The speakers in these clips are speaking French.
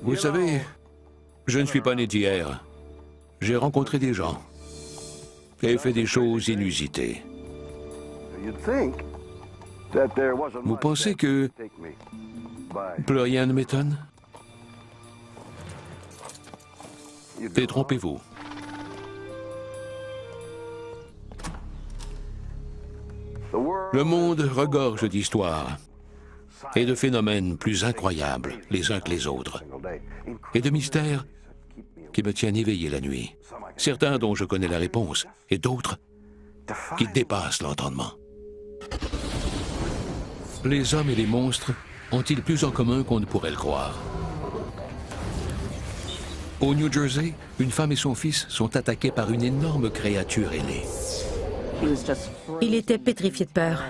Vous savez, je ne suis pas né d'hier. J'ai rencontré des gens et fait des choses inusitées. Vous pensez que plus rien ne m'étonne? Détrompez-vous. Le monde regorge d'histoires et de phénomènes plus incroyables les uns que les autres, et de mystères qui me tiennent éveillé la nuit. Certains dont je connais la réponse, et d'autres qui dépassent l'entendement. Les hommes et les monstres ont-ils plus en commun qu'on ne pourrait le croire? Au New Jersey, une femme et son fils sont attaqués par une énorme créature ailée. Il était pétrifié de peur.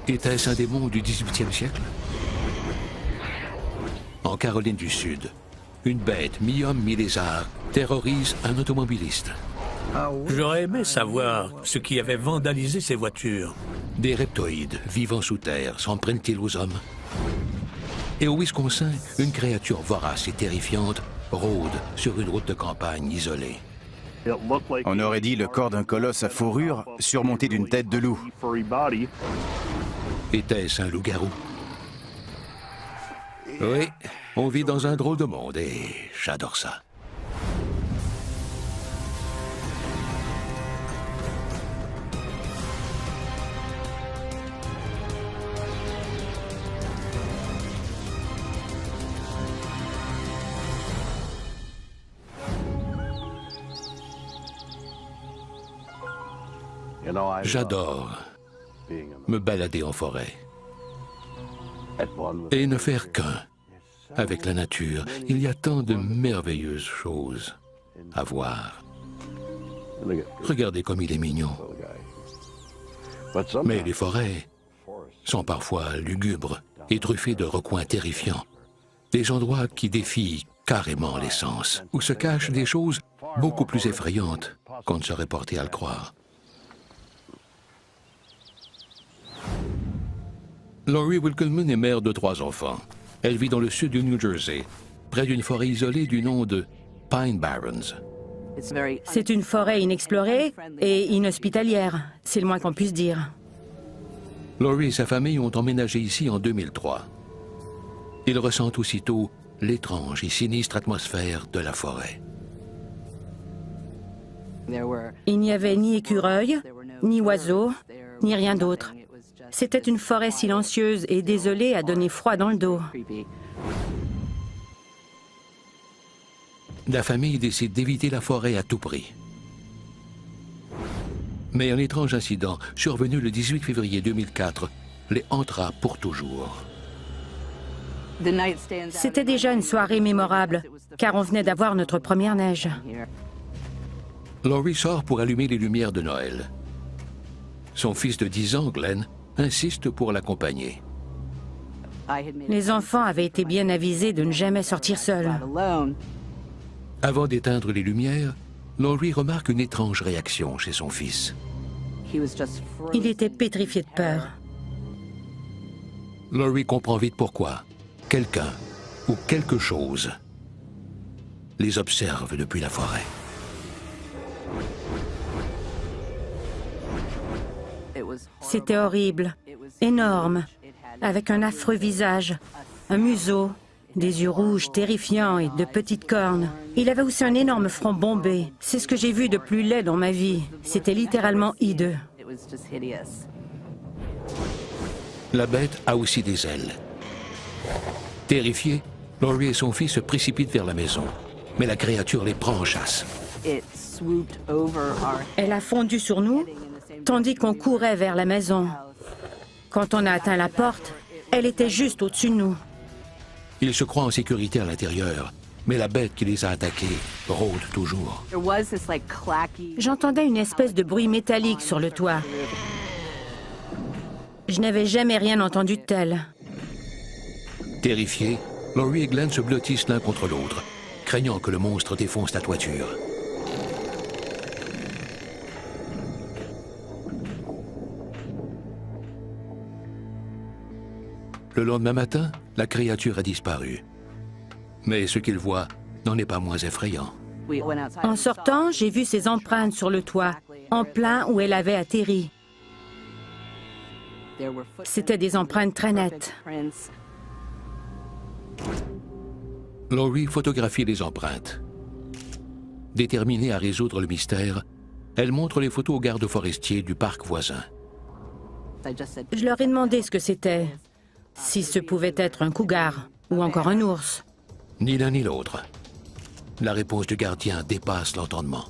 Était-ce un démon du 18e siècle? En Caroline du Sud, une bête mi-homme, mi-lézard terrorise un automobiliste. J'aurais aimé savoir ce qui avait vandalisé ces voitures. Des reptoïdes vivant sous terre s'en prennent-ils aux hommes? Et au Wisconsin, une créature vorace et terrifiante rôde sur une route de campagne isolée. On aurait dit le corps d'un colosse à fourrure surmonté d'une tête de loup. Était-ce un loup-garou? Oui, on vit dans un drôle de monde et j'adore ça. J'adore me balader en forêt et ne faire qu'un avec la nature. Il y a tant de merveilleuses choses à voir. Regardez comme il est mignon. Mais les forêts sont parfois lugubres et truffées de recoins terrifiants. Des endroits qui défient carrément les sens, où se cachent des choses beaucoup plus effrayantes qu'on ne serait porté à le croire. Laurie Wilkelman est mère de 3 enfants. Elle vit dans le sud du New Jersey, près d'une forêt isolée du nom de Pine Barrens. C'est une forêt inexplorée et inhospitalière, c'est le moins qu'on puisse dire. Laurie et sa famille ont emménagé ici en 2003. Ils ressentent aussitôt l'étrange et sinistre atmosphère de la forêt. Il n'y avait ni écureuil, ni oiseaux, ni rien d'autre. C'était une forêt silencieuse et désolée à donner froid dans le dos. La famille décide d'éviter la forêt à tout prix. Mais un étrange incident, survenu le 18 février 2004, les hantera pour toujours. C'était déjà une soirée mémorable, car on venait d'avoir notre première neige. Laurie sort pour allumer les lumières de Noël. Son fils de 10 ans, Glenn, insiste pour l'accompagner. Les enfants avaient été bien avisés de ne jamais sortir seuls. Avant d'éteindre les lumières, Laurie remarque une étrange réaction chez son fils. Il était pétrifié de peur. Laurie comprend vite pourquoi. Quelqu'un ou quelque chose les observe depuis la forêt. C'était horrible, énorme, avec un affreux visage, un museau, des yeux rouges terrifiants et de petites cornes. Il avait aussi un énorme front bombé. C'est ce que j'ai vu de plus laid dans ma vie. C'était littéralement hideux. La bête a aussi des ailes. Terrifiés, Laurie et son fils se précipitent vers la maison. Mais la créature les prend en chasse. Elle a fondu sur nous, tandis qu'on courait vers la maison. Quand on a atteint la porte, elle était juste au-dessus de nous. Ils se croient en sécurité à l'intérieur, mais la bête qui les a attaqués rôde toujours. J'entendais une espèce de bruit métallique sur le toit. Je n'avais jamais rien entendu de tel. Terrifiés, Laurie et Glenn se blottissent l'un contre l'autre, craignant que le monstre défonce la toiture. Le lendemain matin, la créature a disparu. Mais ce qu'il voit n'en est pas moins effrayant. En sortant, j'ai vu ses empreintes sur le toit, en plein où elle avait atterri. C'étaient des empreintes très nettes. Laurie photographie les empreintes. Déterminée à résoudre le mystère, elle montre les photos aux gardes forestiers du parc voisin. Je leur ai demandé ce que c'était, si ce pouvait être un cougar ou encore un ours. Ni l'un ni l'autre. La réponse du gardien dépasse l'entendement.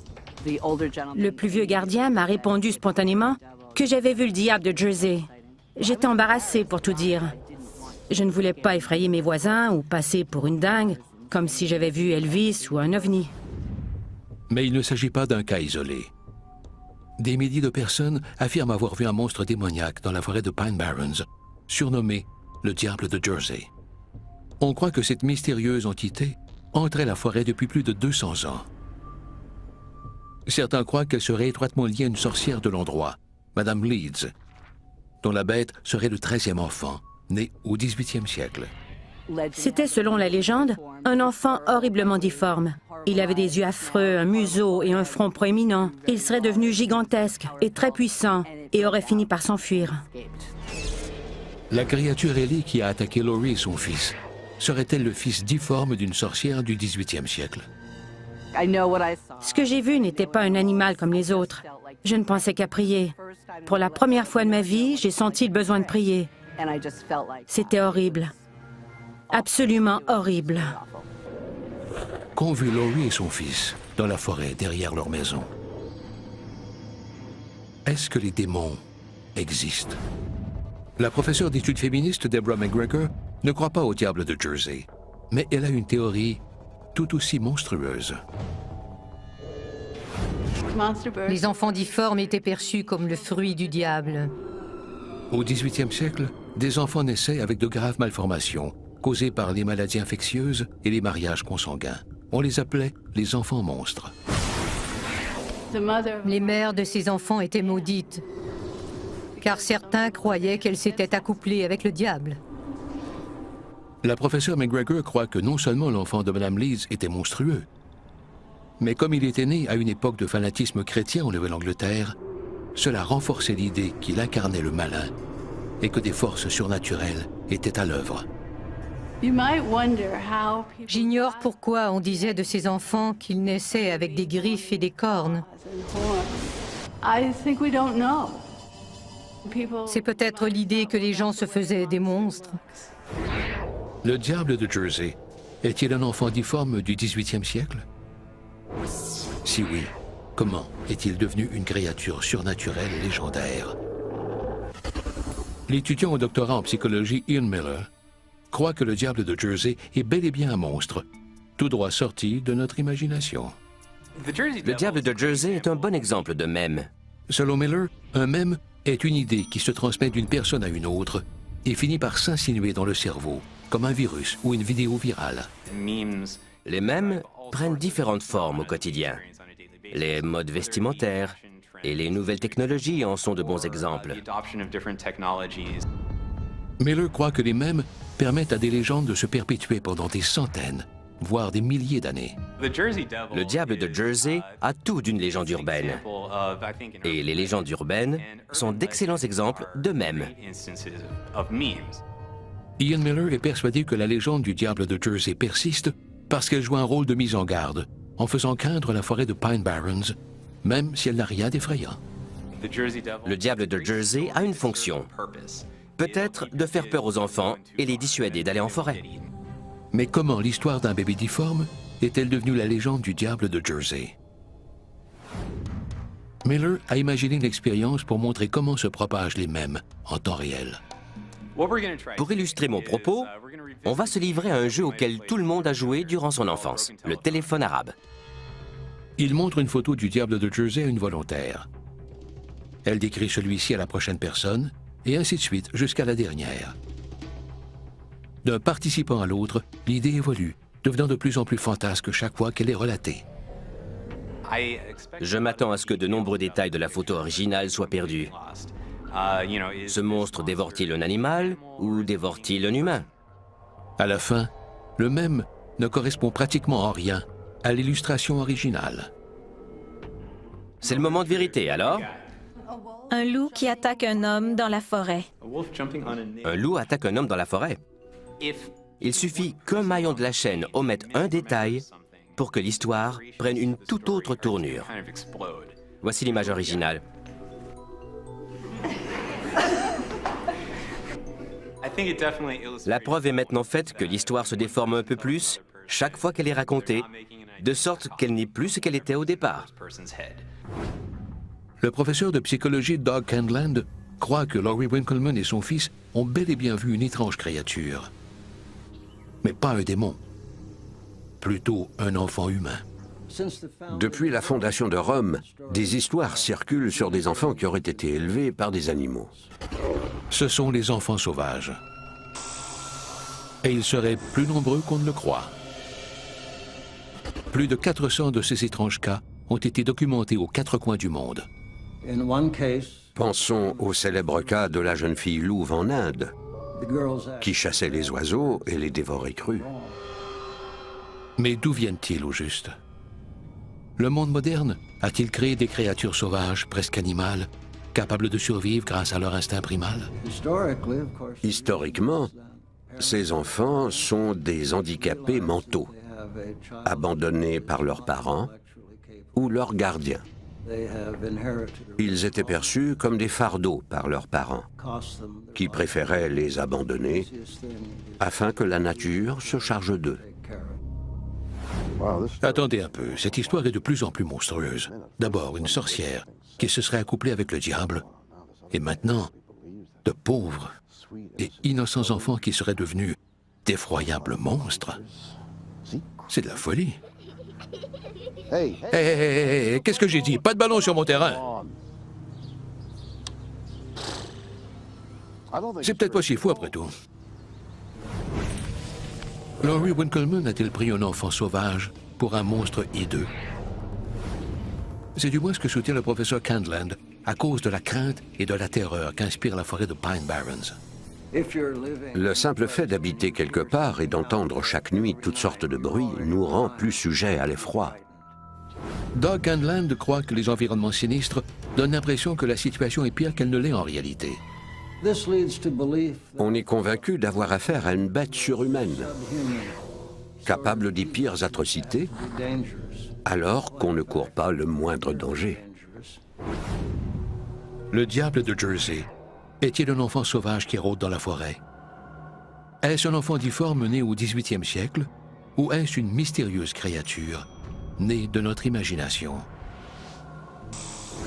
Le plus vieux gardien m'a répondu spontanément que j'avais vu le diable de Jersey. J'étais embarrassée pour tout dire. Je ne voulais pas effrayer mes voisins ou passer pour une dingue, comme si j'avais vu Elvis ou un ovni. Mais il ne s'agit pas d'un cas isolé. Des milliers de personnes affirment avoir vu un monstre démoniaque dans la forêt de Pine Barrens, surnommé le diable de Jersey. On croit que cette mystérieuse entité entrait la forêt depuis plus de 200 ans. Certains croient qu'elle serait étroitement liée à une sorcière de l'endroit, Madame Leeds, dont la bête serait le 13e enfant, né au 18e siècle. C'était, selon la légende, un enfant horriblement difforme. Il avait des yeux affreux, un museau et un front proéminent. Il serait devenu gigantesque et très puissant et aurait fini par s'enfuir. La créature ailée qui a attaqué Laurie et son fils, serait-elle le fils difforme d'une sorcière du 18e siècle? Ce que j'ai vu n'était pas un animal comme les autres. Je ne pensais qu'à prier. Pour la première fois de ma vie, j'ai senti le besoin de prier. C'était horrible. Absolument horrible. Qu'ont vu Laurie et son fils dans la forêt derrière leur maison? Est-ce que les démons existent? La professeure d'études féministes Deborah McGregor ne croit pas au diable de Jersey, mais elle a une théorie tout aussi monstrueuse. Les enfants difformes étaient perçus comme le fruit du diable. Au 18e siècle, des enfants naissaient avec de graves malformations, causées par les maladies infectieuses et les mariages consanguins. On les appelait les enfants monstres. Les mères de ces enfants étaient maudites, car certains croyaient qu'elles s'étaient accouplées avec le diable. La professeure McGregor croit que non seulement l'enfant de Mme Leeds était monstrueux, mais comme il était né à une époque de fanatisme chrétien en Nouvelle-Angleterre, cela renforçait l'idée qu'il incarnait le malin et que des forces surnaturelles étaient à l'œuvre. J'ignore pourquoi on disait de ces enfants qu'ils naissaient avec des griffes et des cornes. C'est peut-être l'idée que les gens se faisaient des monstres. Le diable de Jersey est-il un enfant difforme du 18e siècle? Si oui, comment est-il devenu une créature surnaturelle légendaire? L'étudiant au doctorat en psychologie Ian Miller croit que le diable de Jersey est bel et bien un monstre, tout droit sorti de notre imagination. Le diable de Jersey est un bon exemple de mème. Selon Miller, un mème est une idée qui se transmet d'une personne à une autre et finit par s'insinuer dans le cerveau, comme un virus ou une vidéo virale. Les mèmes prennent différentes formes au quotidien. Les modes vestimentaires et les nouvelles technologies en sont de bons exemples. Miller croit que les mèmes permettent à des légendes de se perpétuer pendant des centaines, voire des milliers d'années. Le diable de Jersey a tout d'une légende urbaine. Et les légendes urbaines sont d'excellents exemples de mèmes. Ian Miller est persuadé que la légende du diable de Jersey persiste parce qu'elle joue un rôle de mise en garde, en faisant craindre la forêt de Pine Barrens, même si elle n'a rien d'effrayant. Le diable de Jersey a une fonction. Peut-être de faire peur aux enfants et les dissuader d'aller en forêt. Mais comment l'histoire d'un bébé difforme est-elle devenue la légende du diable de Jersey? Miller a imaginé l'expérience pour montrer comment se propagent les mèmes en temps réel. Pour illustrer mon propos, on va se livrer à un jeu auquel tout le monde a joué durant son enfance, le téléphone arabe. Il montre une photo du diable de Jersey à une volontaire. Elle décrit celui-ci à la prochaine personne, et ainsi de suite jusqu'à la dernière. D'un participant à l'autre, l'idée évolue, devenant de plus en plus fantasque chaque fois qu'elle est relatée. Je m'attends à ce que de nombreux détails de la photo originale soient perdus. Ce monstre dévore-t-il un animal ou dévore-t-il un humain? À la fin, le mème ne correspond pratiquement en rien à l'illustration originale. C'est le moment de vérité, alors? Un loup qui attaque un homme dans la forêt. Un loup attaque un homme dans la forêt. Il suffit qu'un maillon de la chaîne omette un détail pour que l'histoire prenne une toute autre tournure. Voici l'image originale. La preuve est maintenant faite que l'histoire se déforme un peu plus chaque fois qu'elle est racontée, de sorte qu'elle n'est plus ce qu'elle était au départ. Le professeur de psychologie Doug Candland croit que Laurie Winkleman et son fils ont bel et bien vu une étrange créature. Mais pas un démon, plutôt un enfant humain. Depuis la fondation de Rome, des histoires circulent sur des enfants qui auraient été élevés par des animaux. Ce sont les enfants sauvages. Et ils seraient plus nombreux qu'on ne le croit. Plus de 400 de ces étranges cas ont été documentés aux quatre coins du monde. Pensons au célèbre cas de la jeune fille louve en Inde, qui chassait les oiseaux et les dévorait crus. Mais d'où viennent-ils au juste? Le monde moderne a-t-il créé des créatures sauvages, presque animales, capables de survivre grâce à leur instinct primal? Historiquement, ces enfants sont des handicapés mentaux, abandonnés par leurs parents ou leurs gardiens. Ils étaient perçus comme des fardeaux par leurs parents, qui préféraient les abandonner afin que la nature se charge d'eux. Attendez un peu, cette histoire est de plus en plus monstrueuse. D'abord, une sorcière qui se serait accouplée avec le diable, et maintenant, de pauvres et innocents enfants qui seraient devenus d'effroyables monstres. C'est de la folie. Hey, qu'est-ce que j'ai dit? Pas de ballon sur mon terrain. C'est peut-être pas si fou après tout. Laurie Winkleman a-t-il pris un enfant sauvage pour un monstre hideux? C'est du moins ce que soutient le professeur Candland à cause de la crainte et de la terreur qu'inspire la forêt de Pine Barrens. Le simple fait d'habiter quelque part et d'entendre chaque nuit toutes sortes de bruits nous rend plus sujets à l'effroi. Doug Candland croit que les environnements sinistres donnent l'impression que la situation est pire qu'elle ne l'est en réalité. On est convaincu d'avoir affaire à une bête surhumaine, capable des pires atrocités, alors qu'on ne court pas le moindre danger. Le diable de Jersey est-il un enfant sauvage qui rôde dans la forêt? Est-ce un enfant difforme né au XVIIIe siècle ou est-ce une mystérieuse créature née de notre imagination?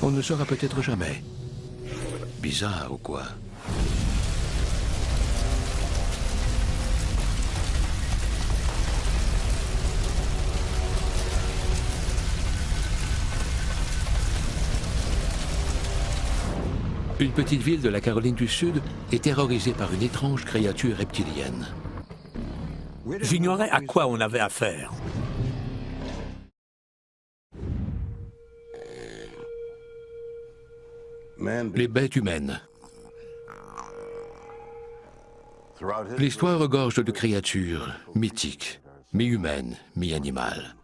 On ne le saura peut-être jamais. Bizarre ou quoi? Une petite ville de la Caroline du Sud est terrorisée par une étrange créature reptilienne. J'ignorais à quoi on avait affaire. Les bêtes humaines. L'histoire regorge de créatures mythiques, mi-humaines, mi-animales.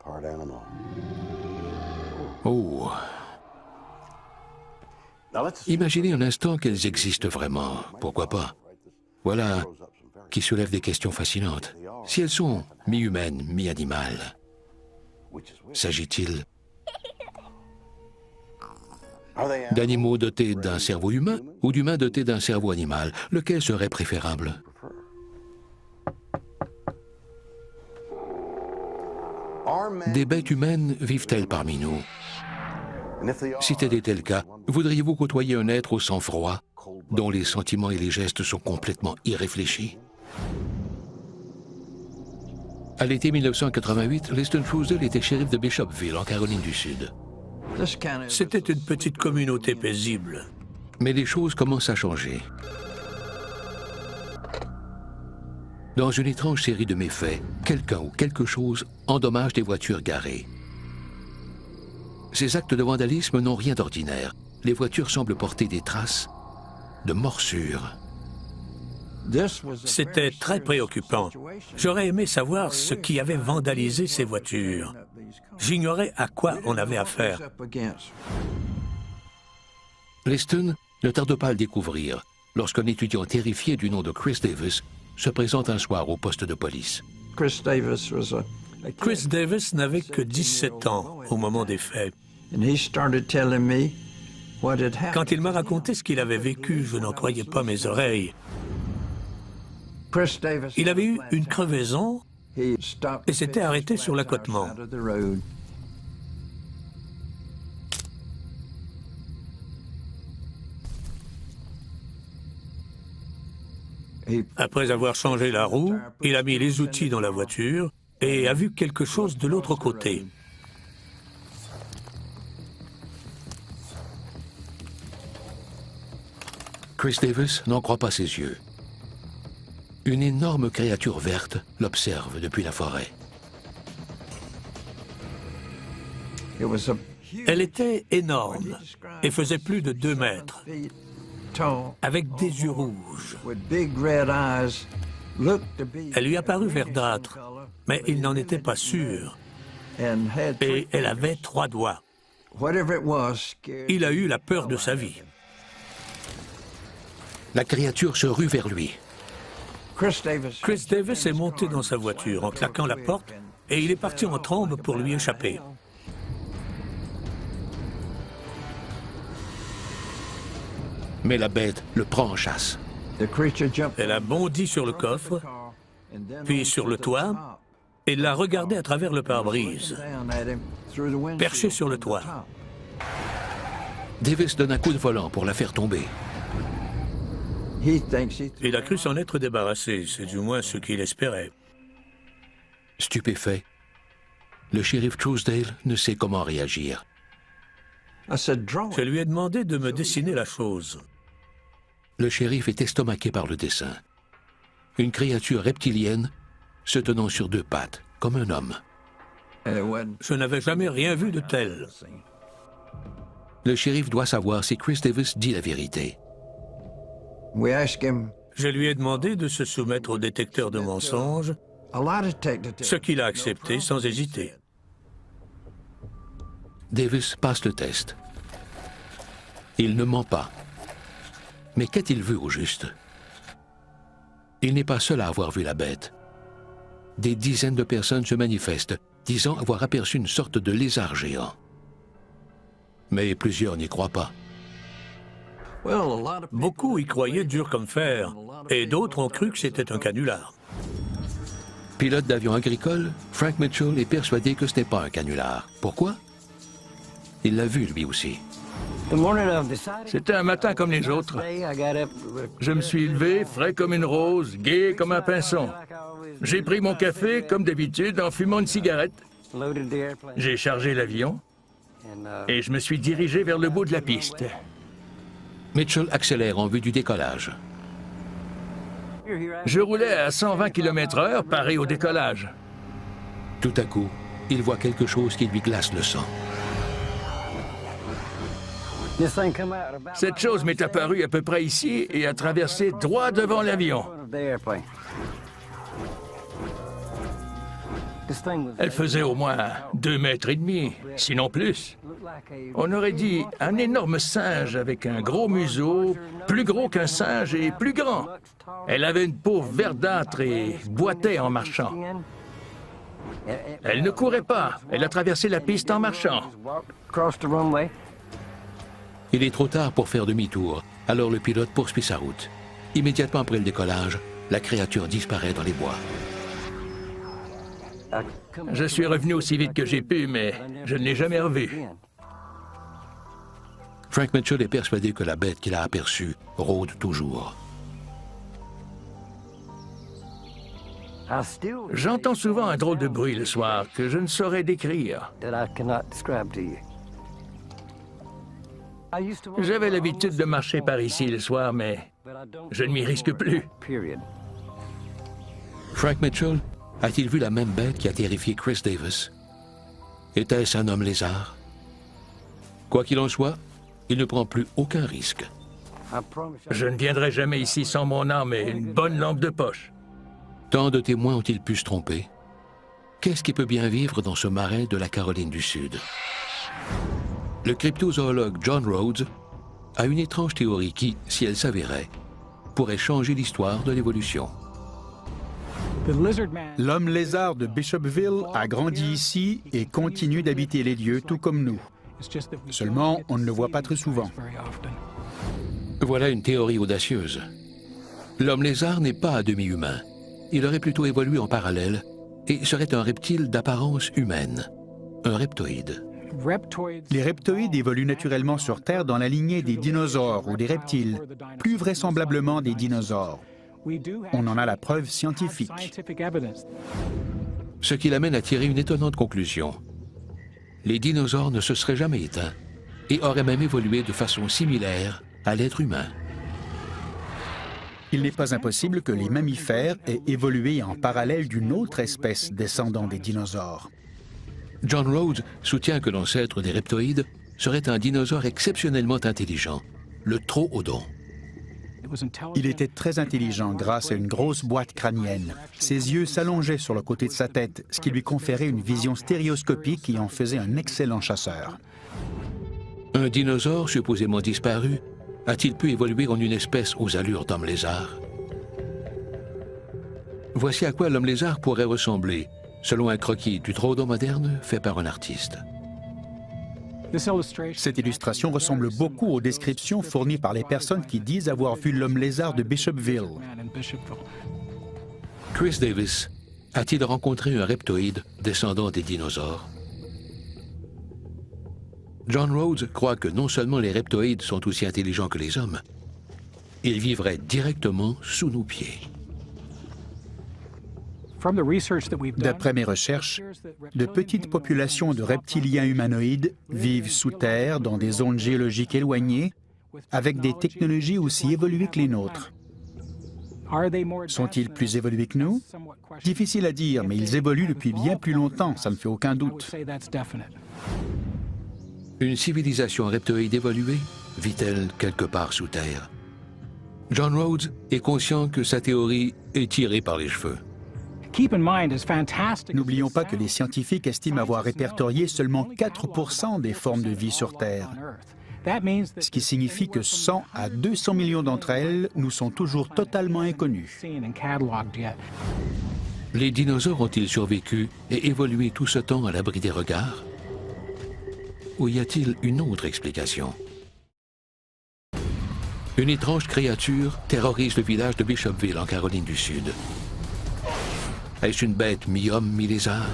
Oh! Imaginez un instant qu'elles existent vraiment, pourquoi pas? Voilà qui soulève des questions fascinantes. Si elles sont mi-humaines, mi-animales, s'agit-il d'animaux dotés d'un cerveau humain ou d'humains dotés d'un cerveau animal? Lequel serait préférable? Des bêtes humaines vivent-elles parmi nous? Si tel était le cas, voudriez-vous côtoyer un être au sang froid, dont les sentiments et les gestes sont complètement irréfléchis? À l'été 1988, Liston Truesdell était shérif de Bishopville, en Caroline du Sud. C'était une petite communauté paisible. Mais les choses commencent à changer. Dans une étrange série de méfaits, quelqu'un ou quelque chose endommage des voitures garées. Ces actes de vandalisme n'ont rien d'ordinaire. Les voitures semblent porter des traces de morsures. C'était très préoccupant. J'aurais aimé savoir ce qui avait vandalisé ces voitures. J'ignorais à quoi on avait affaire. Leston ne tarde pas à le découvrir lorsqu'un étudiant terrifié du nom de Chris Davis se présente un soir au poste de police. Chris Davis n'avait que 17 ans au moment des faits. Quand il m'a raconté ce qu'il avait vécu, je n'en croyais pas mes oreilles. Il avait eu une crevaison et s'était arrêté sur l'accotement. Après avoir changé la roue, il a mis les outils dans la voiture et a vu quelque chose de l'autre côté. Chris Davis n'en croit pas ses yeux. Une énorme créature verte l'observe depuis la forêt. Elle était énorme et faisait plus de 2 mètres, avec des yeux rouges. Elle lui apparut verdâtre, mais il n'en était pas sûr. Et elle avait 3 doigts. Il a eu la peur de sa vie. La créature se rue vers lui. Chris Davis est monté dans sa voiture en claquant la porte et il est parti en trombe pour lui échapper. Mais la bête le prend en chasse. Elle a bondi sur le coffre, puis sur le toit, et l'a regardé à travers le pare-brise, perché sur le toit. Davis donne un coup de volant pour la faire tomber. Il a cru s'en être débarrassé, c'est du moins ce qu'il espérait. Stupéfait, le shérif Truesdale ne sait comment réagir. Je lui ai demandé de me dessiner la chose. Le shérif est estomaqué par le dessin. Une créature reptilienne se tenant sur 2 pattes, comme un homme. Je n'avais jamais rien vu de tel. Le shérif doit savoir si Chris Davis dit la vérité. Je lui ai demandé de se soumettre au détecteur de mensonges, ce qu'il a accepté sans hésiter. Davis passe le test. Il ne ment pas. Mais qu'a-t-il vu au juste? Il n'est pas seul à avoir vu la bête. Des dizaines de personnes se manifestent, disant avoir aperçu une sorte de lézard géant. Mais plusieurs n'y croient pas. Beaucoup y croyaient dur comme fer, et d'autres ont cru que c'était un canular. Pilote d'avion agricole, Frank Mitchell est persuadé que ce n'est pas un canular. Pourquoi? Il l'a vu lui aussi. C'était un matin comme les autres. Je me suis levé, frais comme une rose, gai comme un pinson. J'ai pris mon café, comme d'habitude, en fumant une cigarette. J'ai chargé l'avion et je me suis dirigé vers le bout de la piste. Mitchell accélère en vue du décollage. Je roulais à 120 km/h, paré au décollage. Tout à coup, il voit quelque chose qui lui glace le sang. Cette chose m'est apparue à peu près ici et a traversé droit devant l'avion. Elle faisait au moins 2,5 mètres, sinon plus. On aurait dit un énorme singe avec un gros museau, plus gros qu'un singe et plus grand. Elle avait une peau verdâtre et boitait en marchant. Elle ne courait pas, elle a traversé la piste en marchant. Il est trop tard pour faire demi-tour, alors le pilote poursuit sa route. Immédiatement après le décollage, la créature disparaît dans les bois. Je suis revenu aussi vite que j'ai pu, mais je ne l'ai jamais revu. Frank Mitchell est persuadé que la bête qu'il a aperçue rôde toujours. J'entends souvent un drôle de bruit le soir que je ne saurais décrire. J'avais l'habitude de marcher par ici le soir, mais je ne m'y risque plus. Frank Mitchell a-t-il vu la même bête qui a terrifié Chris Davis? Était-ce un homme lézard? Quoi qu'il en soit, il ne prend plus aucun risque. Je ne viendrai jamais ici sans mon arme et une bonne lampe de poche. Tant de témoins ont-ils pu se tromper? Qu'est-ce qui peut bien vivre dans ce marais de la Caroline du Sud? Le cryptozoologue John Rhodes a une étrange théorie qui, si elle s'avérait, pourrait changer l'histoire de l'évolution. L'homme lézard de Bishopville a grandi ici et continue d'habiter les lieux tout comme nous. Seulement, on ne le voit pas très souvent. Voilà une théorie audacieuse. L'homme lézard n'est pas à demi-humain. Il aurait plutôt évolué en parallèle et serait un reptile d'apparence humaine, un reptoïde. Les reptoïdes évoluent naturellement sur Terre dans la lignée des dinosaures ou des reptiles, plus vraisemblablement des dinosaures. On en a la preuve scientifique. Ce qui l'amène à tirer une étonnante conclusion. Les dinosaures ne se seraient jamais éteints et auraient même évolué de façon similaire à l'être humain. Il n'est pas impossible que les mammifères aient évolué en parallèle d'une autre espèce descendant des dinosaures. John Rhodes soutient que l'ancêtre des reptoïdes serait un dinosaure exceptionnellement intelligent, le Troodon. Il était très intelligent grâce à une grosse boîte crânienne. Ses yeux s'allongeaient sur le côté de sa tête, ce qui lui conférait une vision stéréoscopique et en faisait un excellent chasseur. Un dinosaure supposément disparu a-t-il pu évoluer en une espèce aux allures d'homme lézard? Voici à quoi l'homme lézard pourrait ressembler, selon un croquis du Troodon moderne fait par un artiste. Cette illustration ressemble beaucoup aux descriptions fournies par les personnes qui disent avoir vu l'homme lézard de Bishopville. Chris Davis a-t-il rencontré un reptoïde descendant des dinosaures? John Rhodes croit que non seulement les reptoïdes sont aussi intelligents que les hommes, ils vivraient directement sous nos pieds. D'après mes recherches, de petites populations de reptiliens humanoïdes vivent sous terre dans des zones géologiques éloignées avec des technologies aussi évoluées que les nôtres. Sont-ils plus évolués que nous? Difficile à dire, mais ils évoluent depuis bien plus longtemps, ça ne fait aucun doute. Une civilisation reptoïde évoluée vit-elle quelque part sous terre? John Rhodes est conscient que sa théorie est tirée par les cheveux. N'oublions pas que les scientifiques estiment avoir répertorié seulement 4% des formes de vie sur Terre. Ce qui signifie que 100 à 200 millions d'entre elles nous sont toujours totalement inconnues. Les dinosaures ont-ils survécu et évolué tout ce temps à l'abri des regards? Ou y a-t-il une autre explication? Une étrange créature terrorise le village de Bishopville en Caroline du Sud. Est-ce une bête mi-homme, mi-lézard?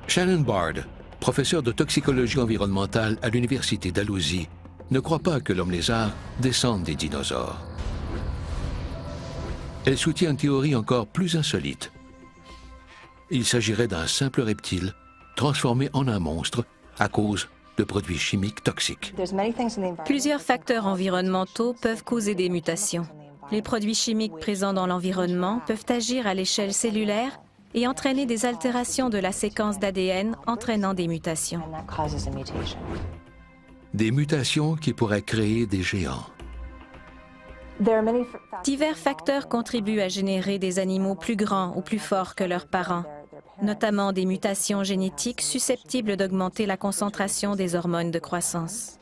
Shannon Bard, professeur de toxicologie environnementale à l'université Dalhousie, ne croit pas que l'homme-lézard descende des dinosaures. Elle soutient une théorie encore plus insolite. Il s'agirait d'un simple reptile transformé en un monstre à cause de produits chimiques toxiques. Plusieurs facteurs environnementaux peuvent causer des mutations. Les produits chimiques présents dans l'environnement peuvent agir à l'échelle cellulaire et entraîner des altérations de la séquence d'ADN entraînant des mutations. Des mutations qui pourraient créer des géants. Divers facteurs contribuent à générer des animaux plus grands ou plus forts que leurs parents, notamment des mutations génétiques susceptibles d'augmenter la concentration des hormones de croissance.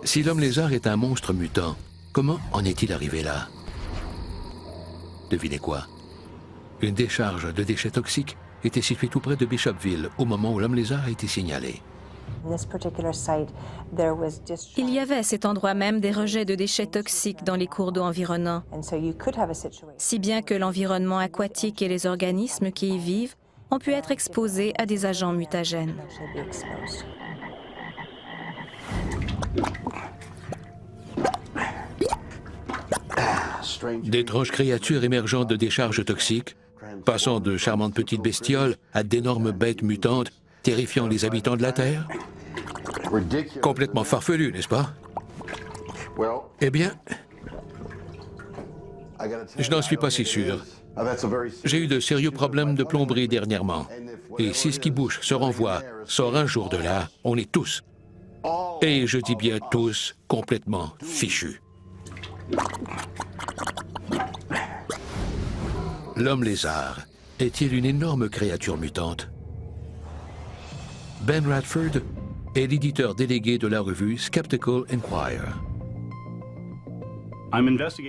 Si l'homme-lézard est un monstre mutant, comment en est-il arrivé là? Devinez quoi? Une décharge de déchets toxiques était située tout près de Bishopville au moment où l'homme-lézard a été signalé. Il y avait à cet endroit même des rejets de déchets toxiques dans les cours d'eau environnants, si bien que l'environnement aquatique et les organismes qui y vivent ont pu être exposés à des agents mutagènes. D'étranges créatures émergeant de décharges toxiques, passant de charmantes petites bestioles à d'énormes bêtes mutantes, terrifiant les habitants de la Terre? Complètement farfelu, n'est-ce pas? Eh bien, je n'en suis pas si sûr. J'ai eu de sérieux problèmes de plomberie dernièrement. Et si ce qui bouge se renvoie sort un jour de là, on est tous Et je dis bien tous complètement fichus. L'homme lézard est-il une énorme créature mutante? Ben Radford est l'éditeur délégué de la revue Skeptical Inquirer.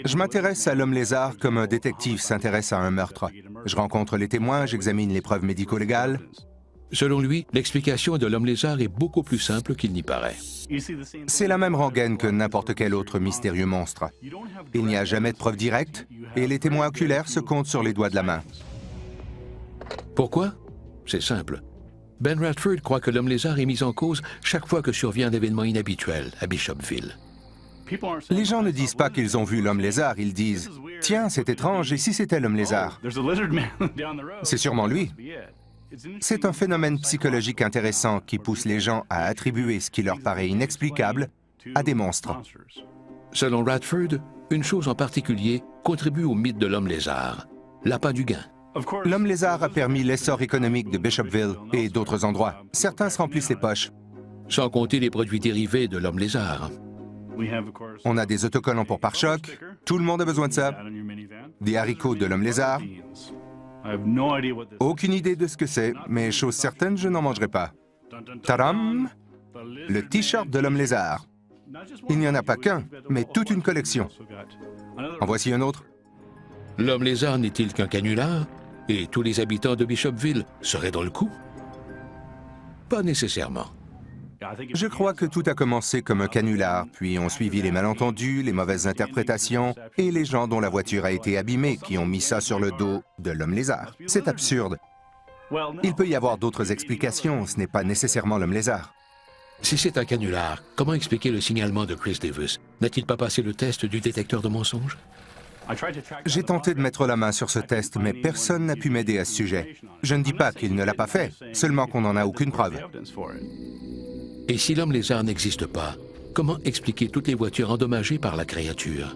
Je m'intéresse à l'homme lézard comme un détective s'intéresse à un meurtre. Je rencontre les témoins, j'examine les preuves médico-légales. Selon lui, l'explication de l'homme lézard est beaucoup plus simple qu'il n'y paraît. C'est la même rengaine que n'importe quel autre mystérieux monstre. Il n'y a jamais de preuves directes et les témoins oculaires se comptent sur les doigts de la main. Pourquoi? C'est simple. Ben Radford croit que l'homme lézard est mis en cause chaque fois que survient un événement inhabituel à Bishopville. Les gens ne disent pas qu'ils ont vu l'homme lézard, ils disent « Tiens, c'est étrange, et si c'était l'homme lézard ?» C'est sûrement lui. C'est un phénomène psychologique intéressant qui pousse les gens à attribuer ce qui leur paraît inexplicable à des monstres. Selon Radford, une chose en particulier contribue au mythe de l'homme lézard, l'appât du gain. L'homme lézard a permis l'essor économique de Bishopville et d'autres endroits. Certains se remplissent les poches. Sans compter les produits dérivés de l'homme lézard. On a des autocollants pour pare-chocs. Tout le monde a besoin de ça. Des haricots de l'homme lézard. Aucune idée de ce que c'est, mais chose certaine, je n'en mangerai pas. Tadam! Le T-shirt de l'homme lézard. Il n'y en a pas qu'un, mais toute une collection. En voici un autre. L'homme lézard n'est-il qu'un canular? Et tous les habitants de Bishopville seraient dans le coup? Pas nécessairement. Je crois que tout a commencé comme un canular, puis ont suivi les malentendus, les mauvaises interprétations et les gens dont la voiture a été abîmée qui ont mis ça sur le dos de l'homme lézard. C'est absurde. Il peut y avoir d'autres explications, ce n'est pas nécessairement l'homme lézard. Si c'est un canular, comment expliquer le signalement de Chris Davis? N'a-t-il pas passé le test du détecteur de mensonges? J'ai tenté de mettre la main sur ce test, mais personne n'a pu m'aider à ce sujet. Je ne dis pas qu'il ne l'a pas fait, seulement qu'on n'en a aucune preuve. Et si l'homme lézard n'existe pas, comment expliquer toutes les voitures endommagées par la créature?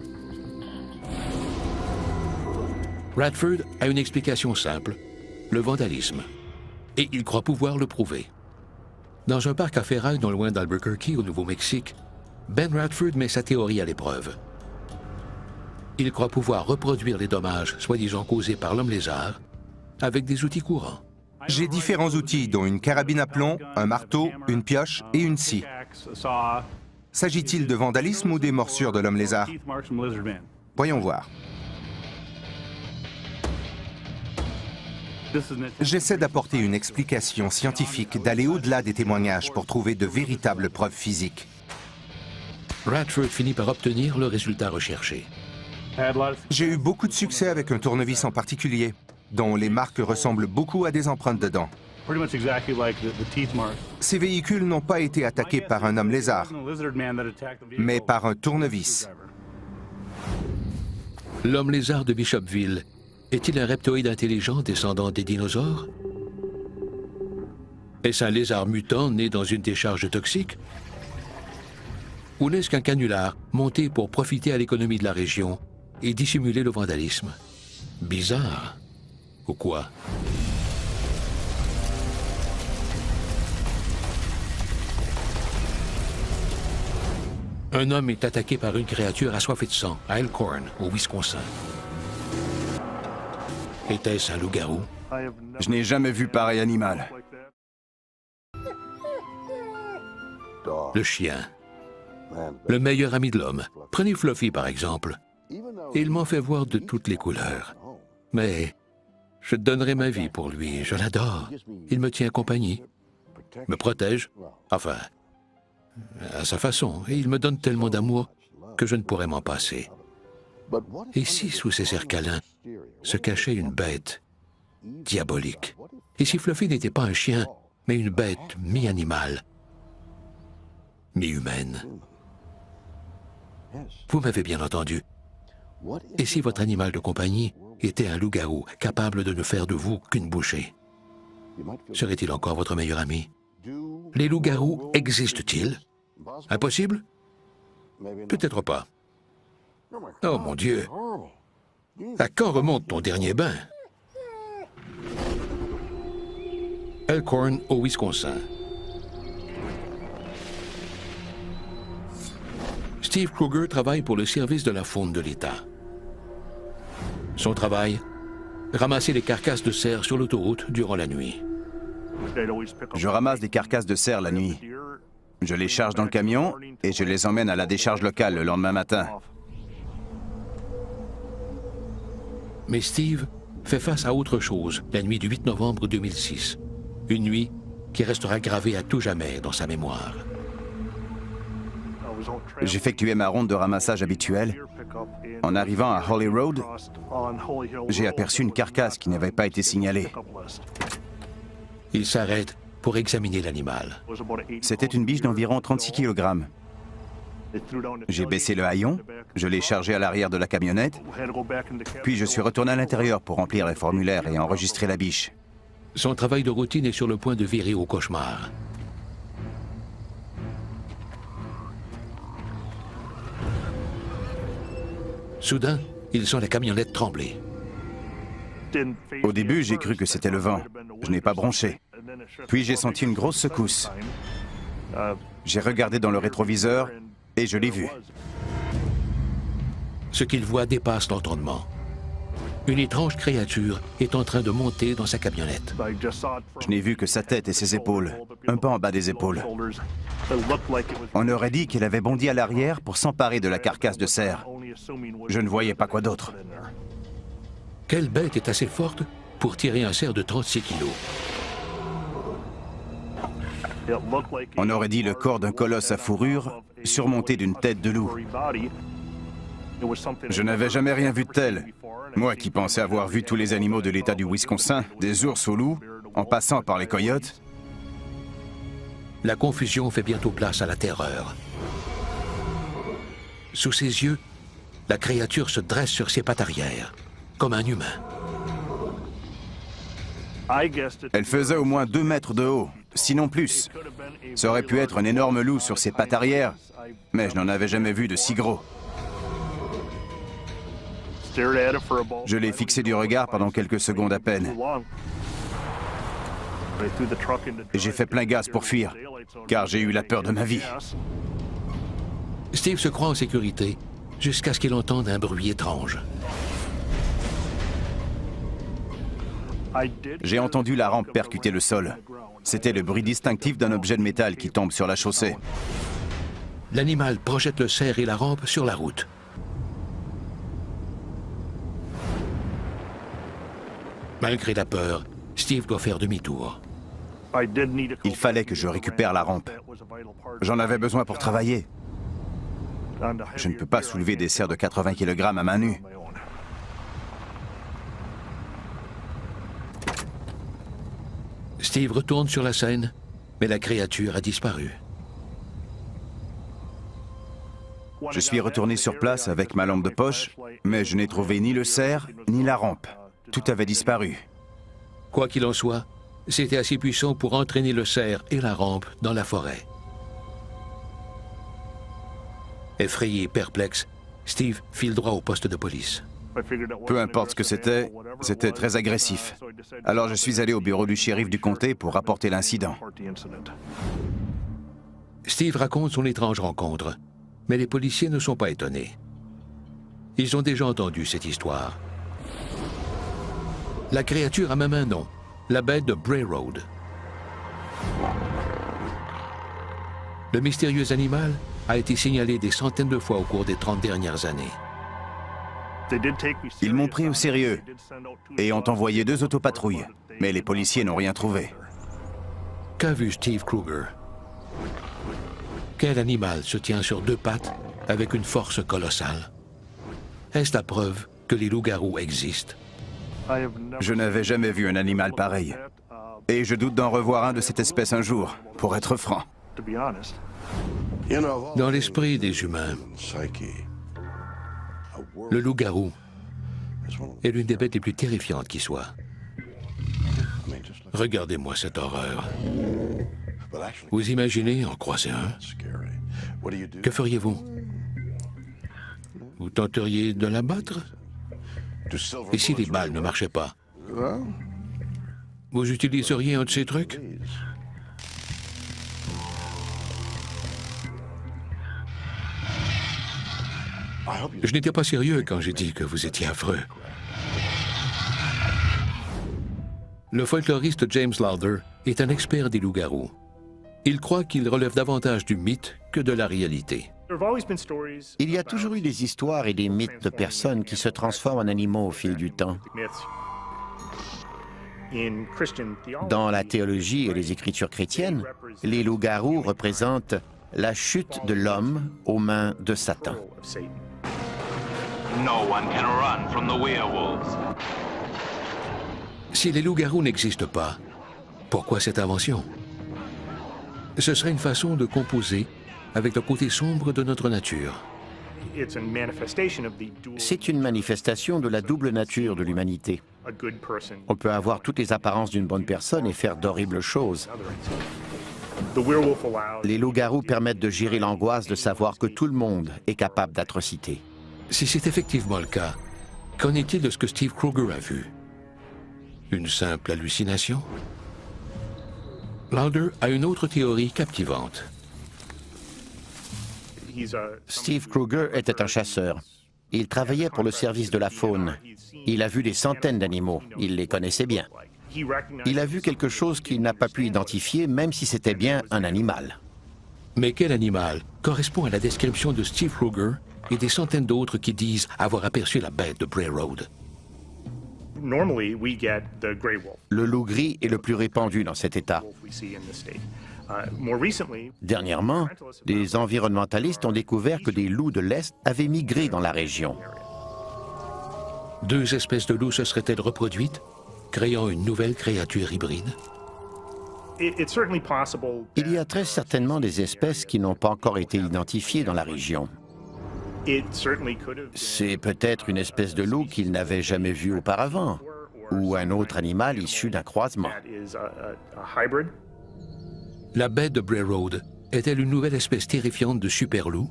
Radford a une explication simple, le vandalisme. Et il croit pouvoir le prouver. Dans un parc à ferraille non loin d'Albuquerque, au Nouveau-Mexique, Ben Radford met sa théorie à l'épreuve. Il croit pouvoir reproduire les dommages soi-disant causés par l'homme lézard avec des outils courants. J'ai différents outils, dont une carabine à plomb, un marteau, une pioche et une scie. S'agit-il de vandalisme ou des morsures de l'homme lézard? Voyons voir. J'essaie d'apporter une explication scientifique, d'aller au-delà des témoignages pour trouver de véritables preuves physiques. Radford finit par obtenir le résultat recherché. J'ai eu beaucoup de succès avec un tournevis en particulier, dont les marques ressemblent beaucoup à des empreintes de dents. Ces véhicules n'ont pas été attaqués par un homme lézard, mais par un tournevis. L'homme lézard de Bishopville est-il un reptoïde intelligent descendant des dinosaures? Est-ce un lézard mutant né dans une décharge toxique? Ou n'est-ce qu'un canular monté pour profiter à l'économie de la région et dissimuler le vandalisme? Bizarre. Ou quoi? Un homme est attaqué par une créature assoiffée de sang à Elkhorn, au Wisconsin. Était-ce un loup-garou? Je n'ai jamais vu pareil animal. Le chien. Le meilleur ami de l'homme. Prenez Fluffy, par exemple. Il m'en fait voir de toutes les couleurs. Mais je donnerai ma vie pour lui. Je l'adore. Il me tient compagnie. Me protège. Enfin, à sa façon. Et il me donne tellement d'amour que je ne pourrais m'en passer. Et si sous ces airs câlins se cachait une bête diabolique? Et si Fluffy n'était pas un chien, mais une bête mi-animale, mi-humaine? Vous m'avez bien entendu. Et si votre animal de compagnie était un loup-garou capable de ne faire de vous qu'une bouchée? Serait-il encore votre meilleur ami? Les loups-garous existent-ils? Impossible? Peut-être pas. Oh mon Dieu! À quand remonte ton dernier bain? Elkhorn, au Wisconsin. Steve Kruger travaille pour le service de la faune de l'État. Son travail, ramasser les carcasses de cerfs sur l'autoroute durant la nuit. Je ramasse des carcasses de cerfs la nuit. Je les charge dans le camion et je les emmène à la décharge locale le lendemain matin. Mais Steve fait face à autre chose la nuit du 8 novembre 2006. Une nuit qui restera gravée à tout jamais dans sa mémoire. J'effectuais ma ronde de ramassage habituelle. En arrivant à Holly Road, j'ai aperçu une carcasse qui n'avait pas été signalée. Il s'arrête pour examiner l'animal. C'était une biche d'environ 36 kg. J'ai baissé le haillon, je l'ai chargé à l'arrière de la camionnette, puis je suis retourné à l'intérieur pour remplir les formulaires et enregistrer la biche. Son travail de routine est sur le point de virer au cauchemar. Soudain, il sent la camionnette trembler. Au début, j'ai cru que c'était le vent. Je n'ai pas bronché. Puis j'ai senti une grosse secousse. J'ai regardé dans le rétroviseur et je l'ai vu. Ce qu'il voit dépasse l'entendement. Une étrange créature est en train de monter dans sa camionnette. Je n'ai vu que sa tête et ses épaules, un peu en bas des épaules. On aurait dit qu'elle avait bondi à l'arrière pour s'emparer de la carcasse de cerf. Je ne voyais pas quoi d'autre. Quelle bête est assez forte pour tirer un cerf de 36 kilos? On aurait dit le corps d'un colosse à fourrure surmonté d'une tête de loup. Je n'avais jamais rien vu de tel. Moi qui pensais avoir vu tous les animaux de l'État du Wisconsin, des ours aux loups, en passant par les coyotes. La confusion fait bientôt place à la terreur. Sous ses yeux, la créature se dresse sur ses pattes arrière, comme un humain. Elle faisait au moins 2 mètres de haut, sinon plus. Ça aurait pu être un énorme loup sur ses pattes arrière, mais je n'en avais jamais vu de si gros. Je l'ai fixé du regard pendant quelques secondes à peine. Et j'ai fait plein gaz pour fuir, car j'ai eu la peur de ma vie. Steve se croit en sécurité, jusqu'à ce qu'il entende un bruit étrange. J'ai entendu la rampe percuter le sol. C'était le bruit distinctif d'un objet de métal qui tombe sur la chaussée. L'animal projette le cerf et la rampe sur la route. Malgré la peur, Steve doit faire demi-tour. Il fallait que je récupère la rampe. J'en avais besoin pour travailler. Je ne peux pas soulever des cerfs de 80 kg à main nue. Steve retourne sur la scène, mais la créature a disparu. Je suis retourné sur place avec ma lampe de poche, mais je n'ai trouvé ni le cerf, ni la rampe. Tout avait disparu. Quoi qu'il en soit, c'était assez puissant pour entraîner le cerf et la rampe dans la forêt. Effrayé et perplexe, Steve file droit au poste de police. Peu importe ce que c'était très agressif. Alors je suis allé au bureau du shérif du comté pour rapporter l'incident. Steve raconte son étrange rencontre, mais les policiers ne sont pas étonnés. Ils ont déjà entendu cette histoire. La créature a même un nom, la bête de Bray Road. Le mystérieux animal a été signalé des centaines de fois au cours des 30 dernières années. Ils m'ont pris au sérieux et ont envoyé 2 autopatrouilles, mais les policiers n'ont rien trouvé. Qu'a vu Steve Kruger? Quel animal se tient sur 2 pattes avec une force colossale? Est-ce la preuve que les loups-garous existent? Je n'avais jamais vu un animal pareil. Et je doute d'en revoir un de cette espèce un jour, pour être franc. Dans l'esprit des humains, le loup-garou est l'une des bêtes les plus terrifiantes qui soit. Regardez-moi cette horreur. Vous imaginez en croiser un? Que feriez-vous? Vous tenteriez de l'abattre? Et si les balles ne marchaient pas? Vous utiliseriez un de ces trucs? Je n'étais pas sérieux quand j'ai dit que vous étiez affreux. Le folkloriste James Lowder est un expert des loups-garous. Il croit qu'ils relèvent davantage du mythe que de la réalité. Il y a toujours eu des histoires et des mythes de personnes qui se transforment en animaux au fil du temps. Dans la théologie et les écritures chrétiennes, les loups-garous représentent la chute de l'homme aux mains de Satan. Si les loups-garous n'existent pas, pourquoi cette invention? Ce serait une façon de composer avec le côté sombre de notre nature. C'est une manifestation de la double nature de l'humanité. On peut avoir toutes les apparences d'une bonne personne et faire d'horribles choses. Les loups-garous permettent de gérer l'angoisse de savoir que tout le monde est capable d'atrocités. Si c'est effectivement le cas, qu'en est-il de ce que Steve Kruger a vu? Une simple hallucination? Lowder a une autre théorie captivante. Steve Kruger était un chasseur. Il travaillait pour le service de la faune. Il a vu des centaines d'animaux. Il les connaissait bien. Il a vu quelque chose qu'il n'a pas pu identifier, même si c'était bien un animal. Mais quel animal correspond à la description de Steve Kruger et des centaines d'autres qui disent avoir aperçu la bête de Bray Road? Le loup gris est le plus répandu dans cet état. Dernièrement, des environnementalistes ont découvert que des loups de l'Est avaient migré dans la région. 2 espèces de loups se seraient-elles reproduites, créant une nouvelle créature hybride? Il y a très certainement des espèces qui n'ont pas encore été identifiées dans la région. C'est peut-être une espèce de loup qu'ils n'avaient jamais vue auparavant, ou un autre animal issu d'un croisement. La bête de Bray Road est-elle une nouvelle espèce terrifiante de super-loup?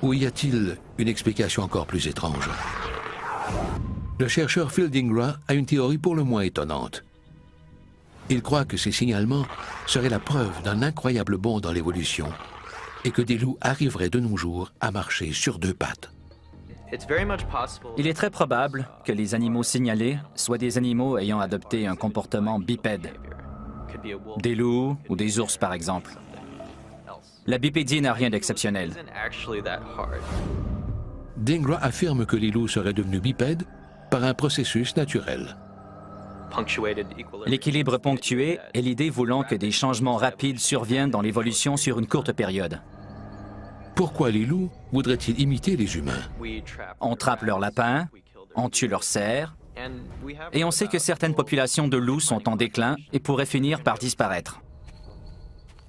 Ou y a-t-il une explication encore plus étrange? Le chercheur Phil Dingra a une théorie pour le moins étonnante. Il croit que ces signalements seraient la preuve d'un incroyable bond dans l'évolution et que des loups arriveraient de nos jours à marcher sur 2 pattes. Il est très probable que les animaux signalés soient des animaux ayant adopté un comportement bipède. Des loups ou des ours, par exemple. La bipédie n'a rien d'exceptionnel. Dingra affirme que les loups seraient devenus bipèdes par un processus naturel. L'équilibre ponctué est l'idée voulant que des changements rapides surviennent dans l'évolution sur une courte période. Pourquoi les loups voudraient-ils imiter les humains? On trappe leurs lapins, on tue leurs cerfs, et on sait que certaines populations de loups sont en déclin et pourraient finir par disparaître.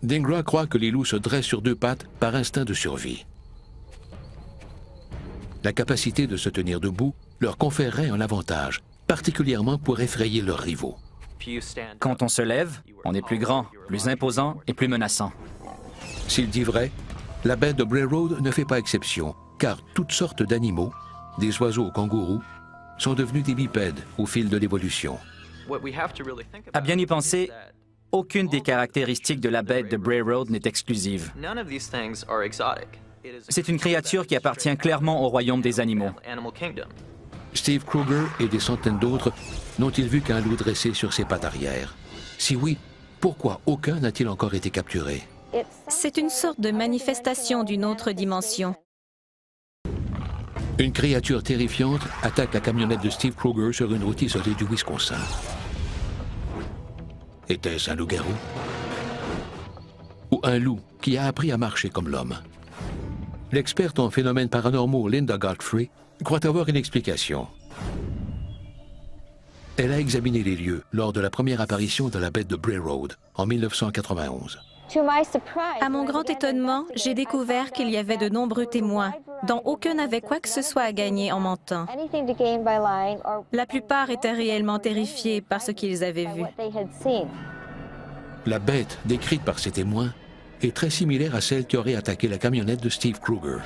Dingra croit que les loups se dressent sur 2 pattes par instinct de survie. La capacité de se tenir debout leur conférerait un avantage, particulièrement pour effrayer leurs rivaux. Quand on se lève, on est plus grand, plus imposant et plus menaçant. S'il dit vrai, la bête de Bray Road ne fait pas exception, car toutes sortes d'animaux, des oiseaux aux kangourous, sont devenus des bipèdes au fil de l'évolution. À bien y penser, aucune des caractéristiques de la bête de Bray Road n'est exclusive. C'est une créature qui appartient clairement au royaume des animaux. Steve Kruger et des centaines d'autres n'ont-ils vu qu'un loup dressé sur ses pattes arrière? Si oui, pourquoi aucun n'a-t-il encore été capturé? C'est une sorte de manifestation d'une autre dimension. Une créature terrifiante attaque la camionnette de Steve Kruger sur une route isolée du Wisconsin. Était-ce un loup-garou? Ou un loup qui a appris à marcher comme l'homme? L'experte en phénomènes paranormaux Linda Godfrey croit avoir une explication. Elle a examiné les lieux lors de la première apparition de la bête de Bray Road en 1991. À mon grand étonnement, j'ai découvert qu'il y avait de nombreux témoins, dont aucun n'avait quoi que ce soit à gagner en mentant. La plupart étaient réellement terrifiés par ce qu'ils avaient vu. La bête décrite par ces témoins est très similaire à celle qui aurait attaqué la camionnette de Steve Kruger.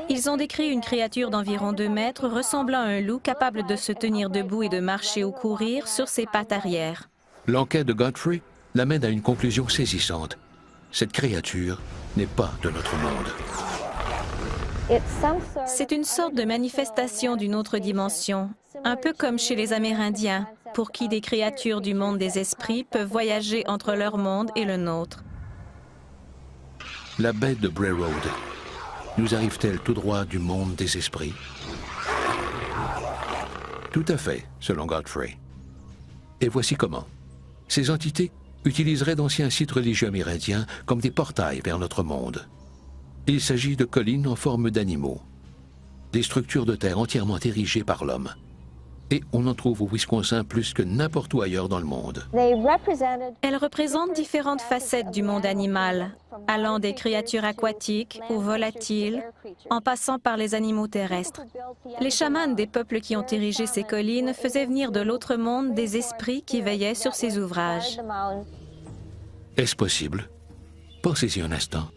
Ils ont décrit une créature d'environ 2 mètres ressemblant à un loup capable de se tenir debout et de marcher ou courir sur ses pattes arrière. L'enquête de Godfrey l'amène à une conclusion saisissante. Cette créature n'est pas de notre monde. C'est une sorte de manifestation d'une autre dimension, un peu comme chez les Amérindiens, pour qui des créatures du monde des esprits peuvent voyager entre leur monde et le nôtre. La bête de Bray Road nous arrive-t-elle tout droit du monde des esprits? Tout à fait, selon Godfrey. Et voici comment. Ces entités utiliseraient d'anciens sites religieux amérindiens comme des portails vers notre monde. Il s'agit de collines en forme d'animaux, des structures de terre entièrement érigées par l'homme. Et on en trouve au Wisconsin plus que n'importe où ailleurs dans le monde. Elles représentent différentes facettes du monde animal, allant des créatures aquatiques aux volatiles, en passant par les animaux terrestres. Les chamans des peuples qui ont érigé ces collines faisaient venir de l'autre monde des esprits qui veillaient sur ces ouvrages. Est-ce possible? Pensez-y un instant.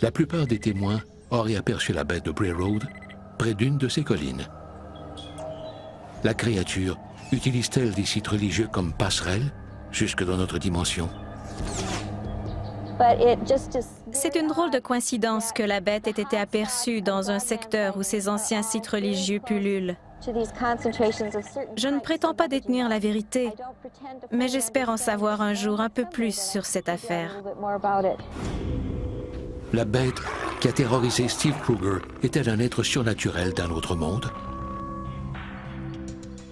La plupart des témoins auraient aperçu la bête de Bray Road près d'une de ces collines. La créature utilise-t-elle des sites religieux comme passerelle jusque dans notre dimension? C'est une drôle de coïncidence que la bête ait été aperçue dans un secteur où ces anciens sites religieux pullulent. Je ne prétends pas détenir la vérité, mais j'espère en savoir un jour un peu plus sur cette affaire. La bête qui a terrorisé Steve Kruger est-elle un être surnaturel d'un autre monde?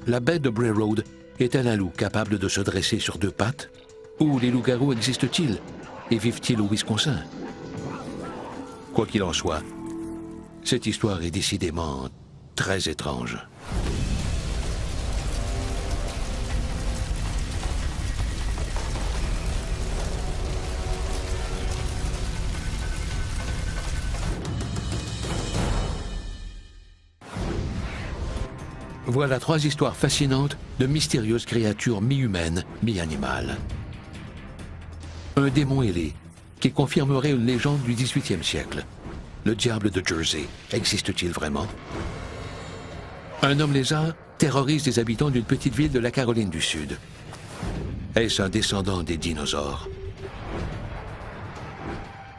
La bête de Bray Road est-elle un loup capable de se dresser sur deux pattes? Ou les loups-garous existent-ils et vivent-ils au Wisconsin? Quoi qu'il en soit, cette histoire est décidément très étrange. Voilà 3 histoires fascinantes de mystérieuses créatures mi-humaines, mi-animales. Un démon ailé qui confirmerait une légende du XVIIIe siècle. Le diable de Jersey, existe-t-il vraiment? Un homme lézard terrorise les habitants d'une petite ville de la Caroline du Sud. Est-ce un descendant des dinosaures?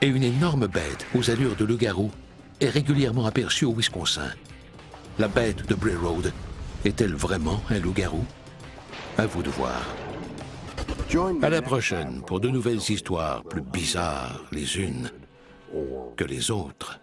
Et une énorme bête aux allures de loup-garou est régulièrement aperçue au Wisconsin. La bête de Bray Road est-elle vraiment un loup-garou? À vous de voir. À la prochaine pour de nouvelles histoires plus bizarres les unes que les autres.